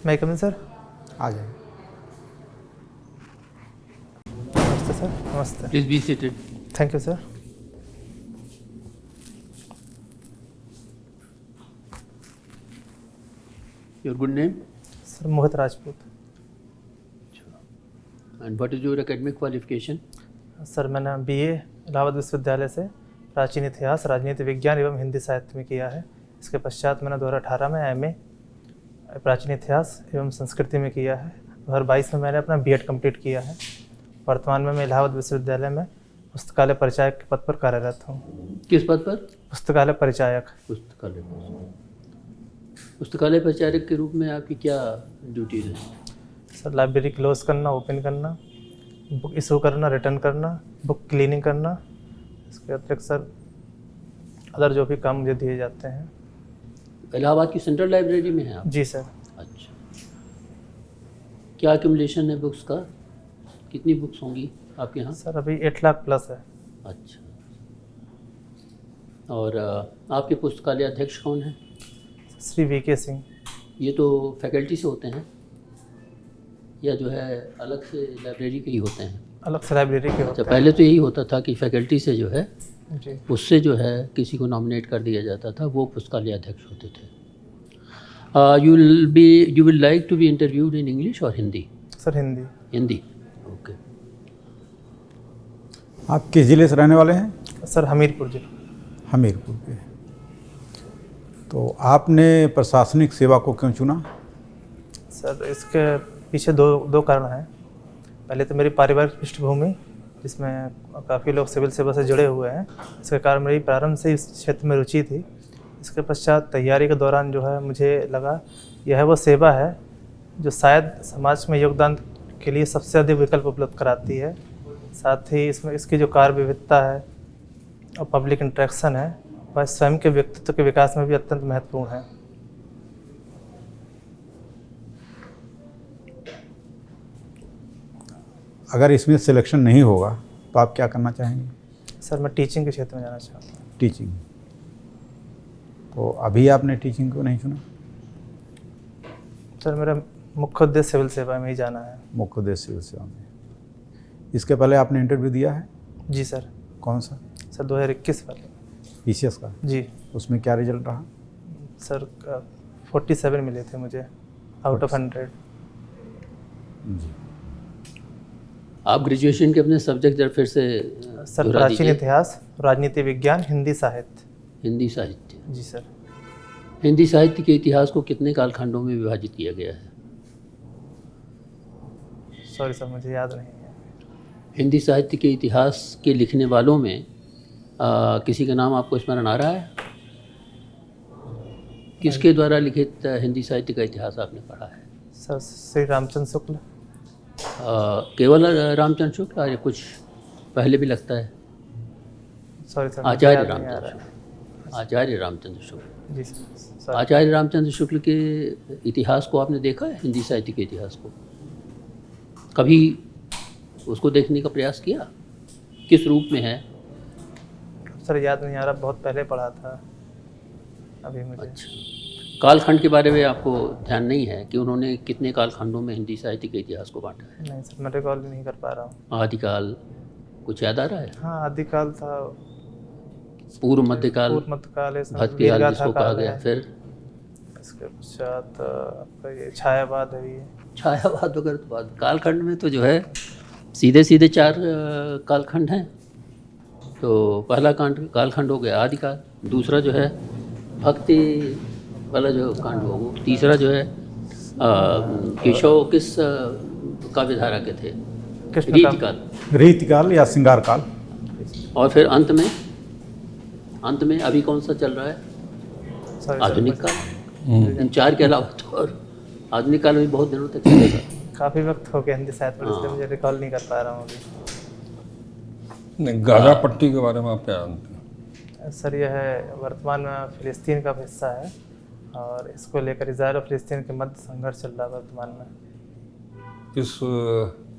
मैं कम सर। आ जाए। नमस्ते सर। नमस्ते। Please be seated. Thank you sir. Your good name sir Mohit Rajput. and what is your academic qualification? Sir मैंने BA Allahabad विश्वविद्यालय से प्राचीन इतिहास, राजनीति विज्ञान एवं हिंदी साहित्य में किया है। इसके पश्चात मैंने 2018 में एमए प्राचीन इतिहास एवं संस्कृति में किया है। 2022 में मैंने अपना बीएड कंप्लीट किया है। वर्तमान में मैं इलाहाबाद विश्वविद्यालय में पुस्तकालय परिचायक के पद पर कार्यरत हूँ। किस पद पर? पुस्तकालय परिचायक। पुस्तकालय परिचारक के रूप में आपकी क्या ड्यूटीज हैं? सर लाइब्रेरी क्लोज करना, ओपन करना, बुक इशू करना, रिटर्न करना, बुक क्लीनिंग करना। इसके अतिरिक्त सर अदर जो भी काम मुझे दिए जाते हैं। इलाहाबाद की सेंट्रल लाइब्रेरी में हैं आप? जी सर। अच्छा, क्या एक्यूमुलेशन है बुक्स का? कितनी बुक्स होंगी आपके यहाँ? सर अभी 8 लाख प्लस है। अच्छा, और आपके पुस्तकालय अध्यक्ष कौन है? श्री वीके सिंह। ये तो फैकल्टी से होते हैं या जो है अलग से लाइब्रेरी के ही होते हैं? अलग से लाइब्रेरी के अच्छा, होते हैं। पहले तो यही होता था कि फैकल्टी से जो है जी। उससे जो है किसी को नॉमिनेट कर दिया जाता था, वो पुस्तकालय अध्यक्ष होते थे। You will like to be interviewed in English और हिंदी? सर हिंदी। हिंदी, ओके। आप किस ज़िले से रहने वाले हैं? सर हमीरपुर जिला। हमीरपुर के। तो आपने प्रशासनिक सेवा को क्यों चुना? सर इसके पीछे दो कारण हैं। पहले तो मेरी पारिवारिक पृष्ठभूमि, जिसमें काफ़ी लोग सिविल सेवा से जुड़े हुए हैं, इसके कारण मेरी प्रारंभ से इस क्षेत्र में रुचि थी। इसके पश्चात तैयारी के दौरान जो है मुझे लगा यह वो सेवा है जो शायद समाज में योगदान के लिए सबसे अधिक विकल्प उपलब्ध कराती है। साथ ही इसमें इसकी जो कार्य विविधता है और पब्लिक इंटरेक्शन है, वह स्वयं के व्यक्तित्व के विकास में भी अत्यंत महत्वपूर्ण है। अगर इसमें सिलेक्शन नहीं होगा तो आप क्या करना चाहेंगे? सर मैं टीचिंग के क्षेत्र में जाना चाहता हूँ। टीचिंग। तो अभी आपने टीचिंग क्यों नहीं चुना? सर मेरा मुख्य उद्देश्य सिविल सेवा में ही जाना है। मुख्य उद्देश्य सिविल सेवा में। इसके पहले आपने इंटरव्यू दिया है? जी सर। कौन सा? सर 2021 वाले। पीसीएस का? जी। उसमें क्या रिजल्ट रहा? सर 47 मिले थे मुझे आउट ऑफ 100। जी। आप ग्रेजुएशन के अपने सब्जेक्ट जरा फिर से सर प्राचीन इतिहास, राजनीति विज्ञान, हिंदी साहित्य। हिंदी साहित्य। जी सर। हिंदी साहित्य के इतिहास को कितने कालखंडों में विभाजित किया गया है? सॉरी सर मुझे याद नहीं है। हिंदी साहित्य के इतिहास के लिखने वालों में किसी का नाम आपको स्मरण आ रहा है? किसके द्वारा लिखित हिंदी साहित्य का इतिहास आपने पढ़ा है? सर श्री रामचंद्र शुक्ल। केवल रामचंद्र शुक्ल या कुछ पहले भी लगता है? सॉरी सर आचार्य रामचंद्र शुक्ल। आचार्य रामचंद्र शुक्ल। जी सर। आचार्य रामचंद्र शुक्ल के इतिहास को आपने देखा है? हिंदी साहित्य के इतिहास को कभी उसको देखने का प्रयास किया? किस रूप में है? सर याद नहीं आ रहा, बहुत पहले पढ़ा था अभी मुझे। अच्छा, कालखंड के बारे में आपको ध्यान नहीं है कि उन्होंने कितने कालखंडों में हिंदी साहित्य के इतिहास को बांटा है? नहीं सर मैं रिकॉल नहीं कर पा रहा हूँ। आदिकाल कुछ याद आ रहा है? हाँ आदिकाल था, पूर्व मध्यकाल, पूर्व मध्यकाल, भक्तिकाल जिसको कहा गया। फिर इसके पश्चात आपका ये छायावाद है। ये छायावाद वगैरह तो बाद। कालखंड में तो जो है सीधे सीधे 4 कालखंड हैं। तो पहला कालखंड हो गया आदिकाल, दूसरा जो है भक्ति वाला जो कांड हो, वो तीसरा जो है केशव किस काव्यधारा के थे? रीतिकाल। रीतिकाल या श्रृंगार काल। और फिर अंत में अभी कौन सा चल रहा है? आधुनिक काल। इन 4 के अलावा तो और आधुनिक काल में बहुत दिनों तक चलेगा। काफ़ी वक्त हो गया हिंदी साहित्य पर, इसलिए मुझे रिकॉल नहीं कर पा रहा हूँ अभी। गाजा पट्टी के बारे में आप क्या जानते हैं? सर यह है वर्तमान में फ़िलिस्तीन का हिस्सा है और इसको लेकर इज़राइल और फ़िलिस्तीन के मध्य संघर्ष चल रहा है वर्तमान में। किस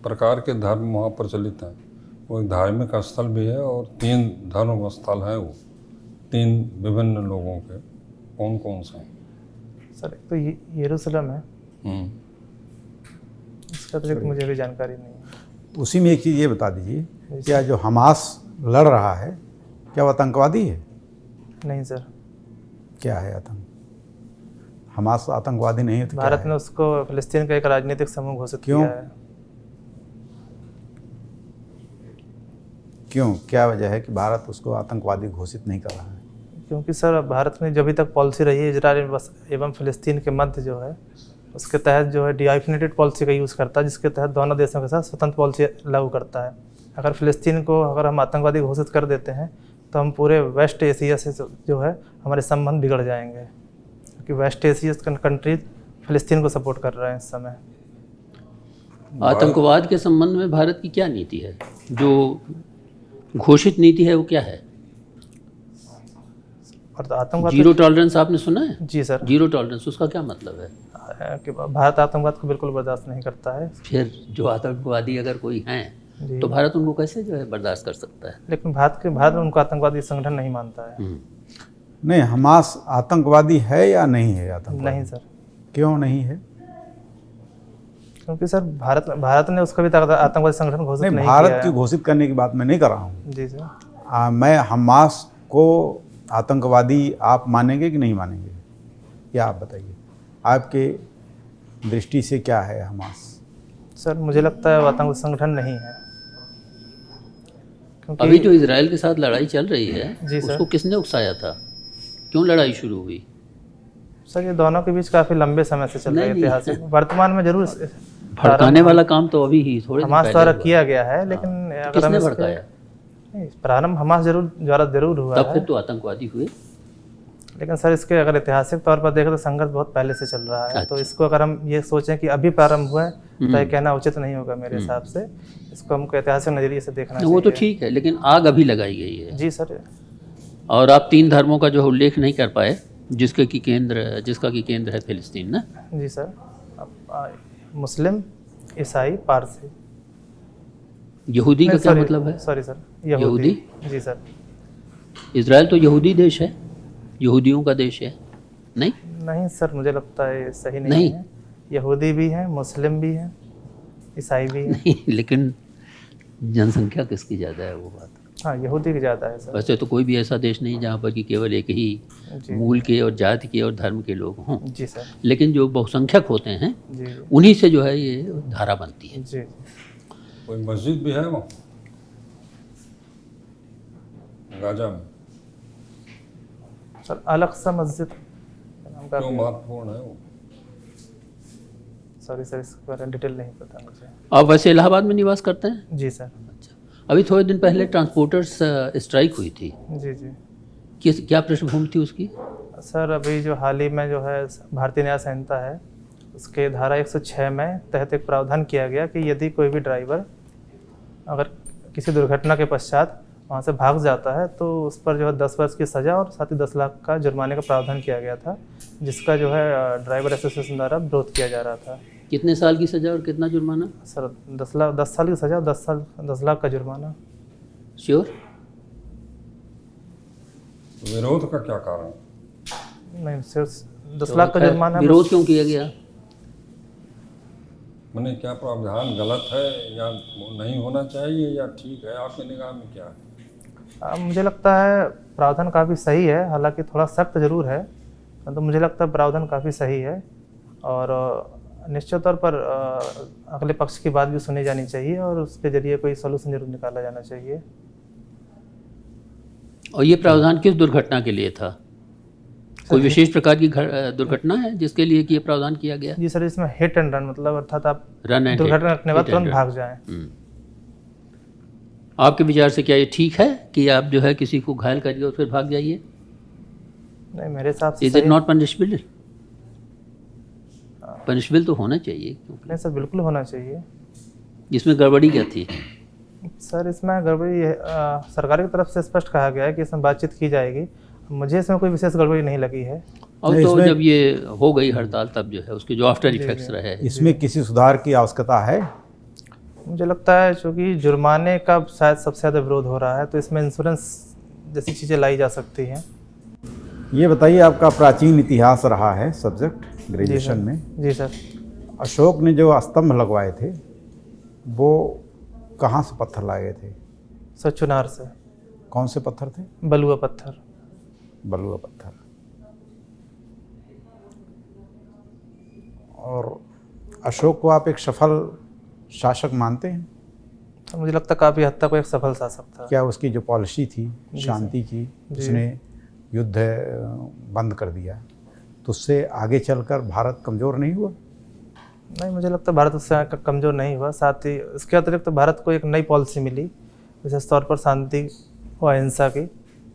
प्रकार के धर्म वहाँ प्रचलित हैं? वो एक धार्मिक स्थल भी है और 3 धर्म स्थल हैं। वो 3 विभिन्न लोगों के कौन कौन से हैं? सर एक तो यरूशलेम है, इसका अतिरिक्त मुझे भी जानकारी नहीं है। उसी में एक चीज़ ये बता दीजिए, क्या जो हमास लड़ रहा है क्या वो आतंकवादी है? नहीं सर, क्या है आतंक? हमास आतंकवादी नहीं है तो भारत क्या ने है? उसको फिलिस्तीन का एक राजनीतिक समूह घोषित क्यों? किया है। क्यों, क्या वजह है कि भारत उसको आतंकवादी घोषित नहीं कर रहा है? क्योंकि सर भारत में जब तक पॉलिसी रही है इजराइल एवं फिलिस्तीन के मध्य जो है, उसके तहत जो है डिफिनेटेड पॉलिसी का यूज़ करता है, जिसके तहत दोनों देशों के साथ स्वतंत्र पॉलिसी लागू करता है। अगर फिलिस्तीन को अगर हम आतंकवादी घोषित कर देते हैं तो हम पूरे वेस्ट एशिया से जो है हमारे संबंध बिगड़ जाएंगे, क्योंकि वेस्ट एशिया कंट्रीज फिलिस्तीन को सपोर्ट कर रहे हैं इस समय। आतंकवाद के संबंध में भारत की क्या नीति है? जो घोषित नीति है वो क्या है? और आतंकवाद जीरो टॉलरेंस आपने सुना है? जी सर, जीरो टॉलरेंस उसका क्या मतलब है? कि भारत आतंकवाद को बिल्कुल बर्दाश्त नहीं करता है। फिर जो आतंकवादी अगर कोई हैं जी। तो भारत उनको कैसे जो है बर्दाश्त कर सकता है? लेकिन भारत उनको आतंकवादी संगठन नहीं मानता है। नहीं, हमास आतंकवादी है या नहीं है आतंकवादी? नहीं सर, क्यों नहीं है? क्योंकि सर भारत ने उसका भी आतंकवादी संगठन घोषित नहीं, नहीं भारत किया की है। घोषित करने की बात मैं नहीं कर रहा हूँ। जी सर, मैं हमास को आतंकवादी आप मानेंगे कि नहीं मानेंगे, या आप बताइए, आपके दृष्टि से क्या है हमास? सर मुझे लगता है वो आतंकवादी संगठन नहीं है। क्योंकि अभी जो इजराइल के साथ लड़ाई चल रही है जी सर। उसको किसने उकसाया था? क्यों लड़ाई शुरू हुई? सर ये दोनों के बीच काफ़ी लंबे समय से चल रहा है नहीं, इतिहास। वर्तमान में जरूर भड़काने वाला काम तो अभी ही थोड़े दिन हमास पहले द्वारा हुआ। किया गया है, लेकिन अगर किसने हम इसके- भड़काया? नहीं, प्रारंभ हमास जरूर हुआ तब है। फिर तो आतंकवादी हुए। लेकिन सर इसके अगर ऐतिहासिक तौर पर देखें तो संघर्ष बहुत पहले से चल रहा है। तो अच्छा। इसको अगर हम ये सोचें कि अभी प्रारंभ हुआ है तो ये कहना उचित नहीं होगा मेरे हिसाब से। इसको हमको ऐतिहासिक नजरिए से देखना वो तो चाहिए। ठीक है, लेकिन आग अभी लगाई गई है। जी सर, और आप 3 धर्मों का जो उल्लेख नहीं कर पाए जिसका की केंद्र है फिलिस्तीन ना? जी सर, मुस्लिम, ईसाई, पारसी। यहूदी का नहीं, क्या सॉरी, मतलब है? सॉरी सर, यहूदी? जी सर, इजराइल तो यहूदी देश है, यहूदियों का देश है नहीं? नहीं सर, मुझे लगता है ये सही नहीं नहीं। है। यहूदी भी हैं, मुस्लिम भी हैं, ईसाई भी हैं। नहीं, लेकिन जनसंख्या किसकी ज़्यादा है वो बात। हाँ, यहूदी की ज़्यादा है सर। वैसे तो कोई भी ऐसा देश नहीं जहाँ पर कि केवल एक ही जी मूल के और जाति के और धर्म के लोग हों, जी सर, लेकिन जो बहुसंख्यक होते हैं जी उन्हीं से जो है ये धारा बनती है। जी। कोई मस्जिद भी है वहाँ गाजा में? सर अल-अक्सा मस्जिद नाम का, क्यों महत्वपूर्ण है वो? सॉरी सर, इसके बारे में डिटेल नहीं पता मुझे। आप वैसे इलाहाबाद में निवास करते हैं? जी सर, अच्छा, अभी थोड़े दिन पहले ट्रांसपोर्टर्स स्ट्राइक हुई थी, जी जी। क्या पृष्ठभूमि थी उसकी? सर अभी जो हाल ही में जो है भारतीय न्याय संहिता है उसके धारा 106 में तहत एक प्रावधान किया गया कि यदि कोई भी ड्राइवर अगर किसी दुर्घटना के पश्चात वहाँ से भाग जाता है तो उस पर जो है 10 वर्ष की सज़ा और साथ ही 10 लाख का जुर्माने का प्रावधान किया गया था, जिसका जो है ड्राइवर एसोसिएशन द्वारा विरोध किया जा रहा था। कितने साल की सज़ा और कितना जुर्माना? सर 10 साल की सज़ा, 10 लाख का जुर्माना। श्योर? विरोध का क्या कारण? नहीं, सिर्फ 10 लाख का जुर्माना। विरोध क्यों किया गया? मैंने क्या प्रावधान गलत है या नहीं होना चाहिए या ठीक है? आपकी निगाह में क्या है? मुझे लगता है प्रावधान काफ़ी सही है, हालांकि थोड़ा सख्त ज़रूर है, तो मुझे लगता है प्रावधान काफ़ी सही है। और निश्चित तौर पर अगले पक्ष की बात भी सुनी जानी चाहिए और उसके जरिए कोई सोल्यूशन जरूर निकाला जाना चाहिए। और ये प्रावधान किस दुर्घटना के लिए था? कोई विशेष प्रकार की दुर्घटना है जिसके लिए कि ये प्रावधान किया गया? जी सर, इसमें हिट एंड रन मतलब अर्थात आप रन एंड दुर्घटना घटने के बाद तुरंत भाग जाएं। आपके विचार से क्या ये ठीक है कि आप जो है किसी को घायल करिए और फिर भाग जाइए? नहीं, मेरे हिसाब से is it not punishable? Punishable तो होना चाहिए। नहीं सर, बिल्कुल होना चाहिए। इसमें गड़बड़ी क्या थी? सर इसमें गड़बड़ी सरकार की तरफ से स्पष्ट कहा गया है कि इसमें बातचीत की जाएगी। मुझे इसमें कोई विशेष गड़बड़ी नहीं लगी है। अब नहीं, तो इसमें- जब ये हो गई हड़ताल तब जो है उसके जो आफ्टर इफेक्ट्स रहे। इसमें किसी सुधार की आवश्यकता है? मुझे लगता है चूँकि जुर्माने का शायद सबसे ज़्यादा विरोध हो रहा है, तो इसमें इंश्योरेंस जैसी चीज़ें लाई जा सकती हैं। ये बताइए, आपका प्राचीन इतिहास रहा है सब्जेक्ट ग्रेजुएशन में, जी सर। अशोक ने जो स्तंभ लगवाए थे वो कहाँ से पत्थर लाए गए थे? सर चुनार से। कौन से पत्थर थे? बलुआ पत्थर। बलुआ पत्थर। और अशोक को आप एक सफल शासक मानते हैं? तो मुझे लगता है काफ़ी हद तक वो एक सफल शासक था। क्या उसकी जो पॉलिसी थी शांति की, उसने युद्ध बंद कर दिया, तो उससे आगे चलकर भारत कमज़ोर नहीं हुआ? नहीं, मुझे लगता है भारत उससे कमज़ोर नहीं हुआ। साथ ही इसके अतिरिक्त भारत को एक नई पॉलिसी मिली, विशेष तौर पर शांति व अहिंसा की,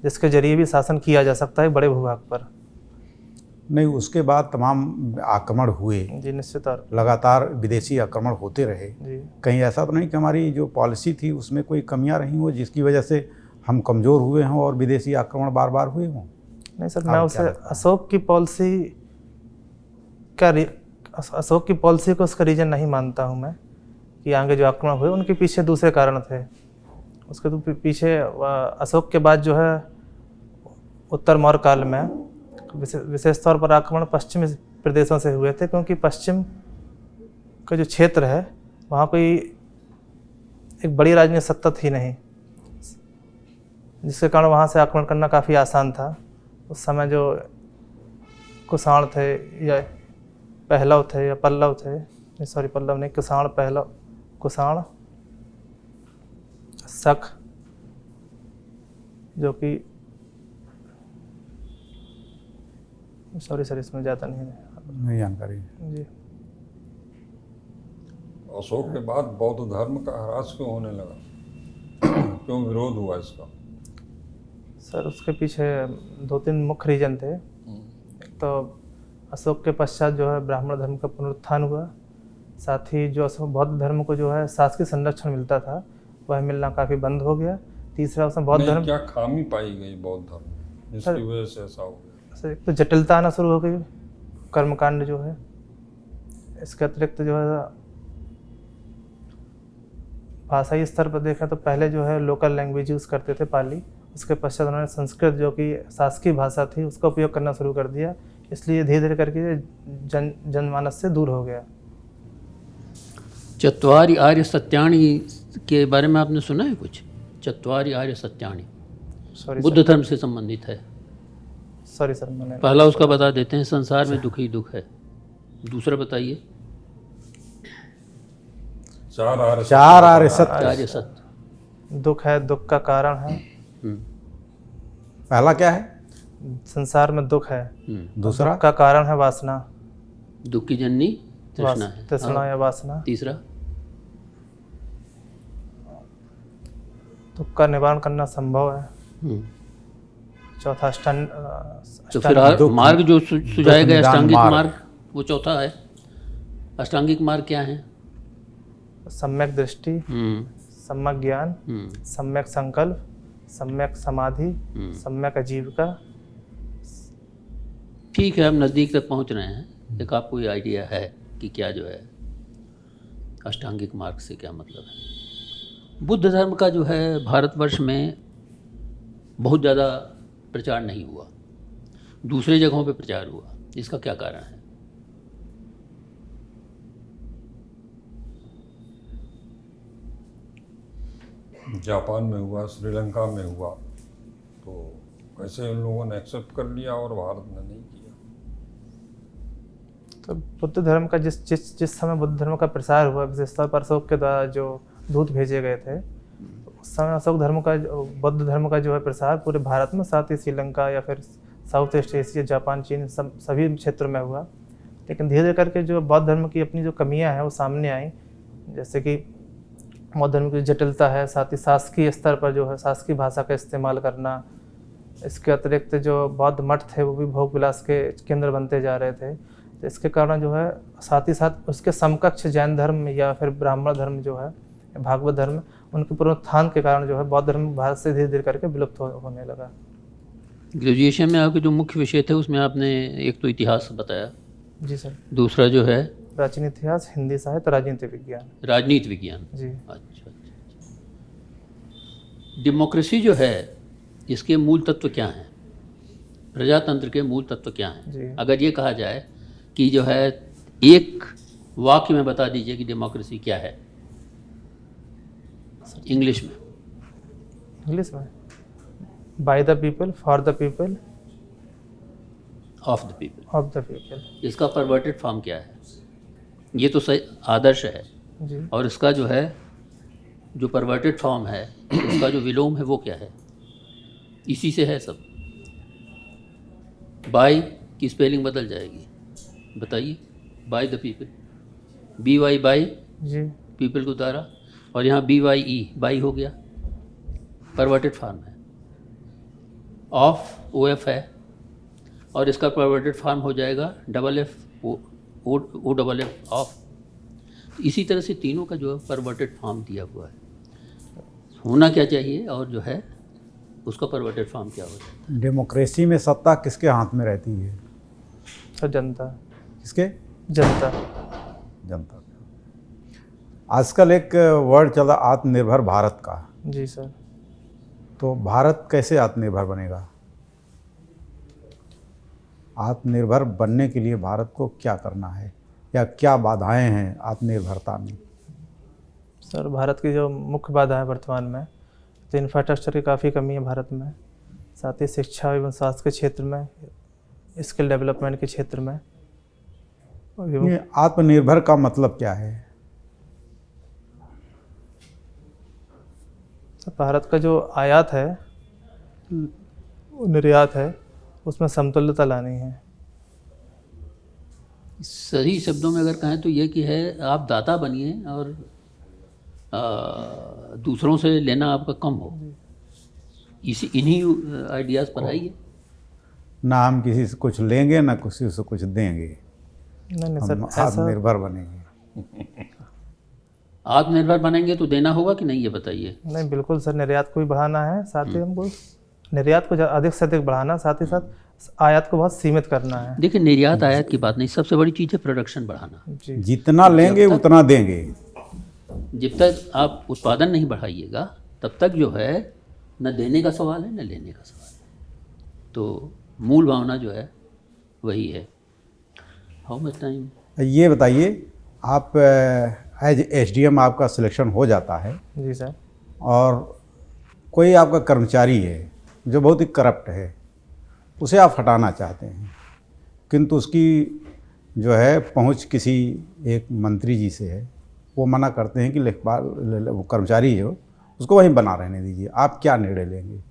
जिसके जरिए भी शासन किया जा सकता है बड़े भूभाग पर। नहीं, उसके बाद तमाम आक्रमण हुए, जी निश्चित तौर पर। लगातार विदेशी आक्रमण होते रहे। जी कहीं ऐसा तो नहीं कि हमारी जो पॉलिसी थी उसमें कोई कमियां रही हों जिसकी वजह से हम कमज़ोर हुए हों और विदेशी आक्रमण बार बार हुए हों? नहीं सर, मैं उसे अशोक की पॉलिसी को उसका रीज़न नहीं मानता हूँ मैं, कि आगे जो आक्रमण हुए उनके पीछे दूसरे कारण थे। उसके तो पीछे अशोक के बाद जो है उत्तर मौर्य काल में विशेष तौर पर आक्रमण पश्चिमी प्रदेशों से हुए थे, क्योंकि पश्चिम का जो क्षेत्र है वहाँ कोई एक बड़ी राजनीतिक सत्ता थी नहीं, जिसके कारण वहाँ से आक्रमण करना काफ़ी आसान था। उस समय जो कुषाण थे या पहलव थे या पल्लव थे, सॉरी पल्लव नहीं, कुषाण, पहलव, कुषाण, शक, जो कि सॉरी सर इसमें ज़्यादा नहीं जानकारी जी। अशोक के बाद बौद्ध धर्म का ह्रास क्यों होने लगा? क्यों विरोध हुआ इसका? सर उसके पीछे 2-3 मुख्य रीजन थे। एक तो अशोक के पश्चात जो है ब्राह्मण धर्म का पुनरुत्थान हुआ, साथ ही जो अशोक बौद्ध धर्म को जो है शासकीय संरक्षण मिलता था वह मिलना काफ़ी बंद हो गया। तीसरा उसमें बौद्ध धर्म, क्या खामी पाई गई बौद्ध धर्म में जिसकी वजह से ऐसा हो गया? एक तो जटिलता आना शुरू हो गई, कर्मकांड जो है। इसके अतिरिक्त जो है भाषाई स्तर पर देखा तो पहले जो है लोकल लैंग्वेज यूज़ करते थे पाली, उसके पश्चात उन्होंने संस्कृत जो कि शासकीय भाषा थी उसका उपयोग करना शुरू कर दिया, इसलिए धीरे धीरे करके जनमानस से दूर हो गया। चत्वारि आर्य सत्यानि के बारे में आपने सुना है कुछ? चत्वारि आर्य सत्यानि सॉरी बुद्ध धर्म से संबंधित है। सॉरी सर मैंने पहला उसका बता देते हैं, संसार में दुख ही दुख है। दूसरा बताइए। चार आर्य सत्य। आर्य सत्य। दुख है, दुख का कारण है। पहला क्या है? संसार में दुख है। दूसरा दुख का कारण है वासना। दुख की जननी तृष्णा है। तृष्णा या वासना। तीसरा दुख का निवारण करना संभव है। चौथा तो फिर मार्ग जो सुझाया गया अष्टांगिक मार्ग, वो चौथा है। अष्टांगिक मार्ग क्या है? सम्यक दृष्टि, सम्यक ज्ञान, सम्यक संकल्प, सम्यक समाधि, सम्यक आजीविका। ठीक है, हम नज़दीक तक पहुंच रहे हैं। एक आपको ये आइडिया है कि क्या जो है अष्टांगिक मार्ग से क्या मतलब है? बुद्ध धर्म का जो है भारतवर्ष में बहुत ज़्यादा प्रचार नहीं हुआ, दूसरे जगहों पे प्रचार हुआ। इसका क्या कारण है? जापान में हुआ, श्रीलंका में हुआ, तो कैसे उन लोगों ने एक्सेप्ट कर लिया और भारत ने नहीं किया? तो बुद्ध धर्म का जिस समय बुद्ध धर्म का प्रसार हुआ, विशेषतौर पर अशोक के द्वारा जो दूत भेजे गए थे, उस समय अशोक धर्म का, बौद्ध धर्म का जो है प्रसार पूरे भारत में, साथ ही श्रीलंका या फिर साउथ ईस्ट एशिया, जापान, चीन, सभी क्षेत्रों में हुआ। लेकिन धीरे धीरे करके जो बौद्ध धर्म की अपनी जो कमियां हैं वो सामने आई, जैसे कि बौद्ध धर्म की जटिलता है, साथ ही शासकीय स्तर पर जो है शासकीय भाषा का इस्तेमाल करना। इसके अतिरिक्त जो बौद्ध मठ थे वो भी भोग विलास के केंद्र बनते जा रहे थे। तो इसके कारण जो है साथ ही साथ उसके समकक्ष जैन धर्म या फिर ब्राह्मण धर्म जो है, भागवत धर्म, उनके पुनरुत्थान के कारण जो है बौद्ध धर्म भारत से धीरे धीरे करके विलुप्त होने लगा। ग्रेजुएशन में आपके जो मुख्य विषय थे उसमें आपने एक तो इतिहास बताया। जी सर। दूसरा जो है प्राचीन इतिहास, हिंदी साहित्य, राजनीति विज्ञान। राजनीति विज्ञान। जी। अच्छा। डेमोक्रेसी जो है इसके मूल तत्व क्या हैं? प्रजातंत्र के मूल तत्व क्या हैं? जी। अगर ये कहा जाए कि जो है एक वाक्य में बता दीजिए कि डेमोक्रेसी क्या है, इंग्लिश में। इंग्लिश में, bye the people, for the people, of the people. Of the people. इसका परवर्टेड फॉर्म क्या है? ये तो सही आदर्श है, जी। और इसका जो है, जो परवर्टेड फॉर्म है, उसका जो विलोम है वो क्या है? इसी से है सब। बाय की स्पेलिंग बदल जाएगी, बताइए। By the people, B Y by, जी। पीपल को उतारा, और यहाँ बी वाई ई, बाई हो गया, परवर्टेड फॉर्म है। ऑफ ओ एफ है, और इसका परवर्टेड फॉर्म हो जाएगा double F O double F, of. इसी तरह से तीनों का जो परवर्टेड फॉर्म दिया हुआ है, होना क्या चाहिए और जो है उसका परवर्टेड फॉर्म क्या हो जाता है। डेमोक्रेसी में सत्ता किसके हाथ में रहती है? सर जनता। किसके? जनता। जनता। आजकल एक वर्ड चला आत्मनिर्भर भारत का। जी सर। तो भारत कैसे आत्मनिर्भर बनेगा? आत्मनिर्भर बनने के लिए भारत को क्या करना है, या क्या बाधाएं हैं आत्मनिर्भरता में? सर भारत की जो मुख्य बाधा है वर्तमान में, तो इंफ्रास्ट्रक्चर की काफ़ी कमी है भारत में, साथ ही शिक्षा एवं स्वास्थ्य के क्षेत्र में, स्किल डेवलपमेंट के क्षेत्र में। ये आत्मनिर्भर का मतलब क्या है? सर भारत का जो आयात है, निर्यात है, उसमें समतुल्यता लानी है। सही शब्दों में अगर कहें तो ये कि है, आप दाता बनिए और दूसरों से लेना आपका कम हो, इन्हीं आइडियाज़ पर आइए। ना हम किसी से कुछ लेंगे, ना किसी से कुछ देंगे, नहीं हम सर, ऐसा आत्मनिर्भर बनेंगे। आत्मनिर्भर बनेंगे तो देना होगा कि नहीं, ये बताइए। नहीं, बिल्कुल सर, निर्यात को भी बढ़ाना है, साथ ही हमको निर्यात को अधिक से अधिक बढ़ाना, साथ ही साथ आयात को बहुत सीमित करना है। देखिए, निर्यात आयात की बात नहीं, सबसे बड़ी चीज़ है प्रोडक्शन बढ़ाना। जी। जितना लेंगे उतना देंगे। जब तक आप उत्पादन नहीं बढ़ाइएगा, तब तक जो है न देने का सवाल है न लेने का सवाल है। तो मूल भावना जो है वही है। How much time? ये बताइए, आप एज एसडीएम आपका सिलेक्शन हो जाता है, जी सर। और कोई आपका कर्मचारी है जो बहुत ही करप्ट है, उसे आप हटाना चाहते हैं, किंतु उसकी जो है पहुंच किसी एक मंत्री जी से है, वो मना करते हैं कि लेखपाल वो कर्मचारी है उसको वहीं बना रहने दीजिए, आप क्या निर्णय लेंगे?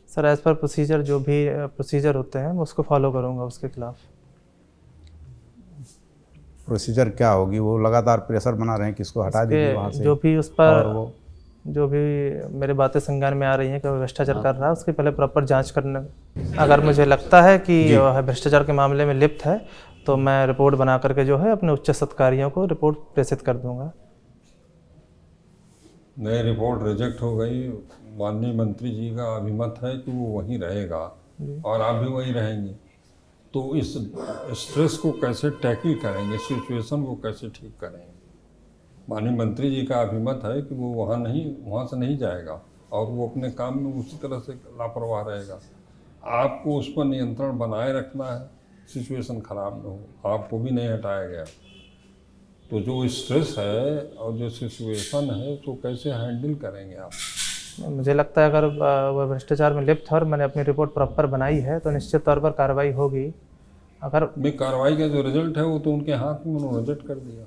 सर एज़ पर प्रोसीजर, जो भी प्रोसीजर होते हैं मैं उसको फॉलो करूंगा उसके खिलाफ। प्रोसीजर क्या होगी? वो लगातार प्रेशर बना रहे हैं कि इसको हटा दीजिए वहाँ से, जो भी उस पर, और वो जो भी मेरे बातें संज्ञान में आ रही हैं कि वो भ्रष्टाचार कर रहा है, उसकी पहले प्रॉपर जांच करना। अगर मुझे लगता है कि वह भ्रष्टाचार के मामले में लिप्त है, तो मैं रिपोर्ट बना करके जो है अपने उच्च अधिकारियों को रिपोर्ट प्रेषित कर दूंगा। नई रिपोर्ट रिजेक्ट हो गई, माननीय मंत्री जी का अभिमत है कि वो वहीं रहेगा और आप भी वहीं रहेंगे, तो इस स्ट्रेस को कैसे टैकल करेंगे, सिचुएशन को कैसे ठीक करेंगे? माननीय मंत्री जी का अभिमत है कि वो वहाँ से नहीं जाएगा और वो अपने काम में उसी तरह से लापरवाह रहेगा। आपको उस पर नियंत्रण बनाए रखना है, सिचुएशन ख़राब न हो, आपको भी नहीं हटाया गया। तो जो स्ट्रेस है और जो सिचुएशन है, तो कैसे हैंडल करेंगे आप? मुझे लगता है अगर वह भ्रष्टाचार में लिप्त है और मैंने अपनी रिपोर्ट प्रॉपर बनाई है, तो निश्चित तौर पर कार्रवाई होगी। अगर में कार्रवाई का जो रिजल्ट है वो तो उनके हाथ में, उन्होंने रिजेक्ट कर दिया।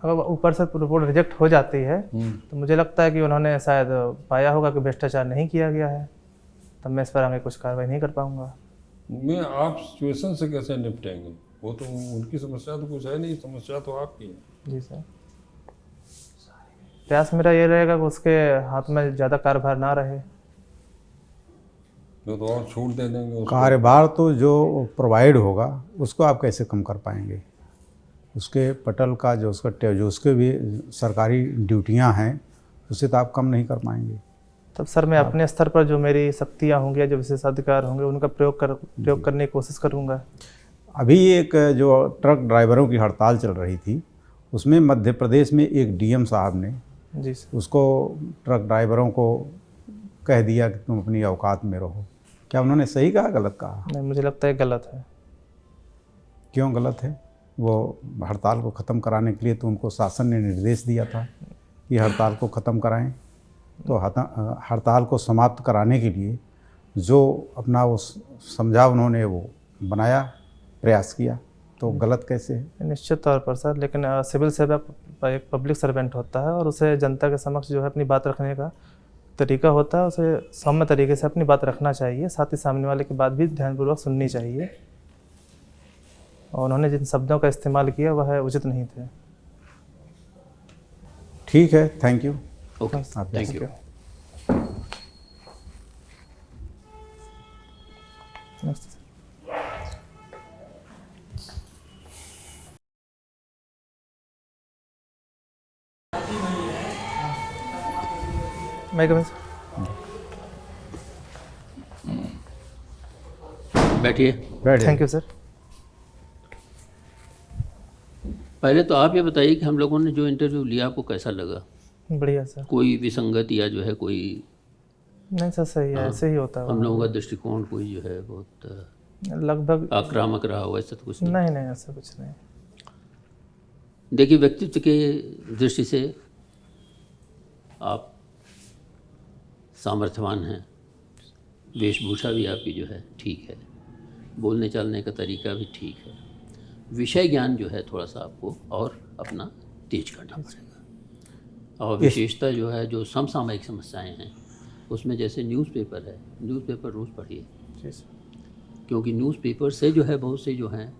अगर ऊपर से रिपोर्ट रिजेक्ट हो जाती है, तो मुझे लगता है कि उन्होंने शायद पाया होगा कि भ्रष्टाचार नहीं किया गया है, तब मैं इस पर आगे कुछ कार्रवाई नहीं कर पाऊंगा। मैं आप सिचुएशन से कैसे निपटेंगे? वो तो उनकी समस्या तो कुछ है नहीं, समस्या तो आपकी है। जी सर, प्रयास मेरा ये रहेगा कि उसके हाथ में ज़्यादा कार्यभार ना रहे। तो और छूट दे देंगे उसको। कार्यभार तो जो प्रोवाइड होगा उसको आप कैसे कम कर पाएंगे? उसके पटल का जो उसके भी सरकारी ड्यूटियां हैं, उसे तो आप कम नहीं कर पाएंगे। तब सर मैं अपने स्तर पर जो मेरी शक्तियाँ होंगी या जो विशेषाधिकार होंगे, उनका प्रयोग करने की कोशिश करूँगा। अभी एक जो ट्रक ड्राइवरों की हड़ताल चल रही थी, उसमें मध्य प्रदेश में एक डीएम साहब ने जी सर। उसको ट्रक ड्राइवरों को कह दिया कि तुम अपनी औकात में रहो। क्या उन्होंने सही कहा, गलत कहा? नहीं, मुझे लगता है गलत है। क्यों गलत है? वो हड़ताल को ख़त्म कराने के लिए तो उनको शासन ने निर्देश दिया था कि हड़ताल को ख़त्म कराएं। तो हड़ताल को समाप्त कराने के लिए जो अपना वो समझा उन्होंने वो बनाया, प्रयास किया, तो गलत कैसे है? निश्चित तौर पर सर, लेकिन सिविल सेवक एक पब्लिक सर्वेंट होता है और उसे जनता के समक्ष जो है अपनी बात रखने का तरीका होता है, उसे सौम्य तरीके से अपनी बात रखना चाहिए, साथ ही सामने वाले की बात भी ध्यानपूर्वक सुननी चाहिए। और उन्होंने जिन शब्दों का इस्तेमाल किया वह उचित नहीं थे। ठीक है, थैंक यू। ओके, आप थैंक यू। नमस्ते सर। मैं कमिंग सर। बैठिए। Thank you sir. पहले तो आप ये बताइए कि हम लोगों ने जो इंटरव्यू लिया आपको कैसा लगा? बढ़िया सर। कोई विसंगत या जो है कोई नहीं सर, सही है, ऐसे ही होता है। हम लोगों का दृष्टिकोण कोई जो है बहुत लगभग आक्रामक रहा हो, ऐसा तो कुछ नहीं? नहीं नहीं, ऐसा कुछ नहीं। देखिए, व्यक्तित्व के दृष्टि से आप सामर्थ्यवान हैं, वेशभूषा भी आपकी जो है ठीक है, बोलने चालने का तरीका भी ठीक है, विषय ज्ञान जो है थोड़ा सा आपको और अपना तेज करना पड़ेगा। और विशेषता जो है जो समसामयिक समस्याएं हैं उसमें जैसे न्यूज़पेपर है, न्यूज़पेपर रोज़ पढ़िए, जी सर। क्योंकि न्यूज़पेपर से जो है बहुत से जो हैं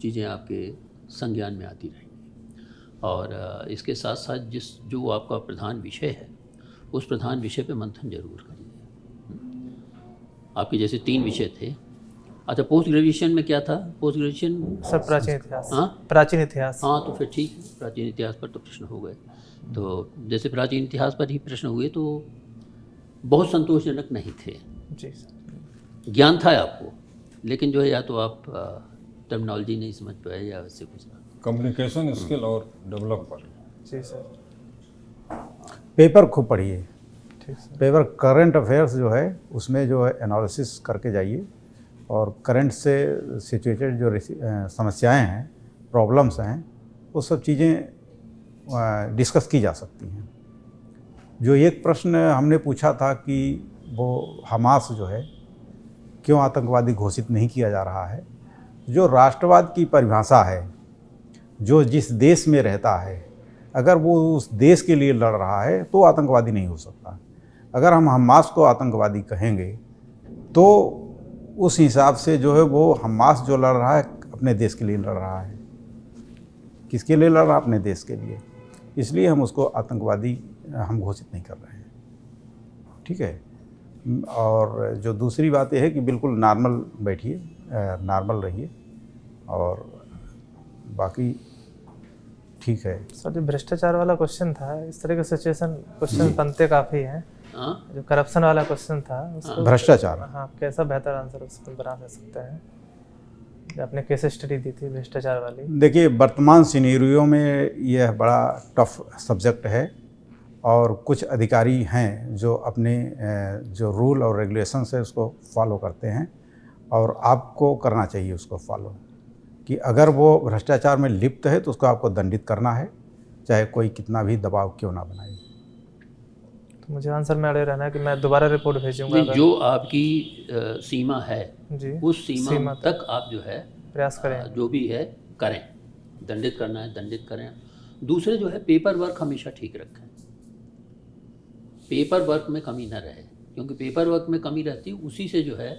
चीज़ें आपके संज्ञान में आती रहेंगी। और इसके साथ साथ जो आपका प्रधान विषय है उस प्रधान विषय पे मंथन जरूर करिए। आपके जैसे 3 विषय थे। अच्छा, पोस्ट ग्रेजुएशन में क्या था? पोस्ट ग्रेजुएशन सर प्राचीन इतिहास। हाँ, प्राचीन इतिहास। हाँ, तो फिर ठीक है, प्राचीन इतिहास पर तो प्रश्न हो गए। तो जैसे प्राचीन इतिहास पर ही प्रश्न हुए तो बहुत संतोषजनक नहीं थे। जी सर। ज्ञान था आपको, लेकिन जो है या तो आप टर्मिनोलॉजी नहीं समझ पाए या वैसे कुछ। कम्युनिकेशन स्किल और डेवलप कर। जी सर। पेपर खूब पढ़िए। ठीक सर। पेपर करंट अफेयर्स जो है उसमें जो है एनालिसिस करके जाइए, और करंट से सिचुएटेड जो समस्याएं हैं, प्रॉब्लम्स हैं, वो सब चीज़ें डिस्कस की जा सकती हैं। जो एक प्रश्न हमने पूछा था कि वो हमास जो है क्यों आतंकवादी घोषित नहीं किया जा रहा है, जो राष्ट्रवाद की परिभाषा है, जो जिस देश में रहता है, अगर वो उस देश के लिए लड़ रहा है तो आतंकवादी नहीं हो सकता। अगर हम हमास को आतंकवादी कहेंगे तो उस हिसाब से जो है वो हमास जो लड़ रहा है अपने देश के लिए लड़ रहा है। किसके लिए लड़ रहा है? अपने देश के लिए। इसलिए हम उसको आतंकवादी हम घोषित नहीं कर रहे हैं। ठीक है। और जो दूसरी बात यह है कि बिल्कुल नॉर्मल बैठिए, नॉर्मल रहिए, और बाकी ठीक है। सर जो भ्रष्टाचार वाला क्वेश्चन था, इस तरह के सिचुएशन क्वेश्चन बनते काफ़ी हैं। जो करप्शन वाला क्वेश्चन था उसको भ्रष्टाचार, हाँ, कैसा बेहतर आंसर उसको बना सकते हैं? जो आपने केस स्टडी दी थी भ्रष्टाचार वाली। देखिए, वर्तमान सिनेरियो में यह बड़ा टफ सब्जेक्ट है, और कुछ अधिकारी हैं जो अपने जो रूल और रेगुलेशंस है उसको फॉलो करते हैं, और आपको करना चाहिए उसको फॉलो, कि अगर वो भ्रष्टाचार में लिप्त है तो उसको आपको दंडित करना है, चाहे कोई कितना भी दबाव क्यों ना बनाए। तो मुझे आंसर में अड़े रहना है कि मैं दोबारा रिपोर्ट भेजूंगा। जो आपकी सीमा है जी, उस सीमा तक आप जो है प्रयास करें, जो भी है करें। दंडित करना है दंडित करें। दूसरे जो है पेपर वर्क हमेशा ठीक रखें, पेपर वर्क में कमी ना रहे, क्योंकि पेपर वर्क में कमी रहती है उसी से जो है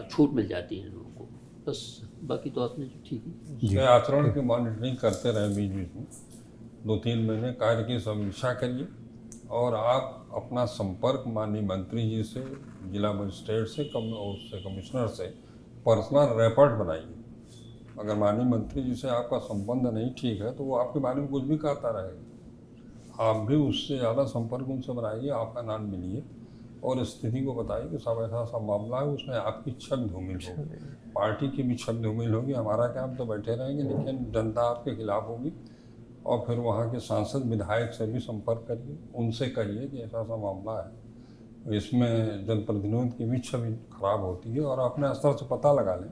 छूट मिल जाती है लोगों को। बस बाकी तो आपने ठीक है। आचरण की मॉनिटरिंग करते रहे बीच बीच में, 2-3 महीने कार्य की समीक्षा करिए, और आप अपना संपर्क माननीय मंत्री जी से, जिला मजिस्ट्रेट से, उससे कमिश्नर से पर्सनल रिपोर्ट बनाइए। अगर माननीय मंत्री जी से आपका संबंध नहीं ठीक है तो वो आपके बारे में कुछ भी कहता रहेगा। आप भी उससे ज़्यादा संपर्क उनसे बनाइए, आपका नाम मिलिए और स्थिति को बताइए कि सब ऐसा सब मामला है, उसमें आपकी छत धूमिल होगी, पार्टी की भी छत धूमिल होगी। हमारा क्या, हम तो बैठे रहेंगे, लेकिन जनता आपके खिलाफ होगी। और फिर वहाँ के सांसद विधायक से भी संपर्क करिए, उनसे कहिए कि ऐसा सा मामला है, इसमें जनप्रतिनिधियों की भी छवि खराब होती है, और अपने स्तर से पता लगा लें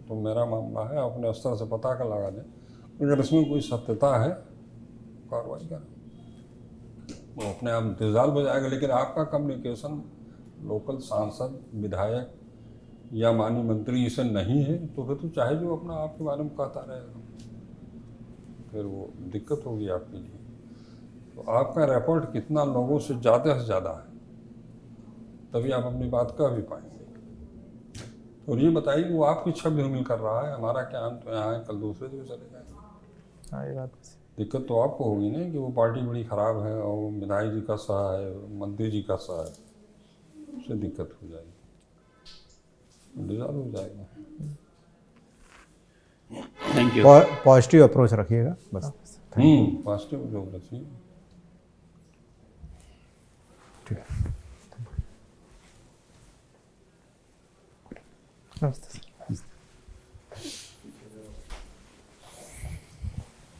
तो मेरा मामला है, अपने स्तर से पता कर लगा दें, अगर इसमें कोई सत्यता है कार्रवाई करें, वो अपने आप रिजॉल्व हो जाएगा। लेकिन आपका कम्युनिकेशन लोकल सांसद, विधायक या माननीय मंत्री से नहीं है तो फिर तो चाहे जो अपना आपके बारे में कहता रहेगा, फिर वो दिक्कत होगी आपके लिए। तो आपका रिपोर्ट कितना लोगों से ज़्यादा है, तभी आप अपनी बात कह भी पाएंगे। और ये बताइए कि वो आपकी छवि धूमिल कर रहा है, हमारा क्या, हम तो यहाँ है, कल दूसरे जगह चले जाएंगे। हाँ, ये बात दिक्कत तो आपको होगी ना कि वो पार्टी बड़ी ख़राब है और विधायक जी का सा है, मंत्री जी का सा है, उससे दिक्कत हो जाएगी, डिज़ाल्व हो जाएगा। Thank you. पॉजिटिव अप्रोच रखिएगा बस। पॉजिटिव जो रखिए। ठीक है। नमस्ते सर।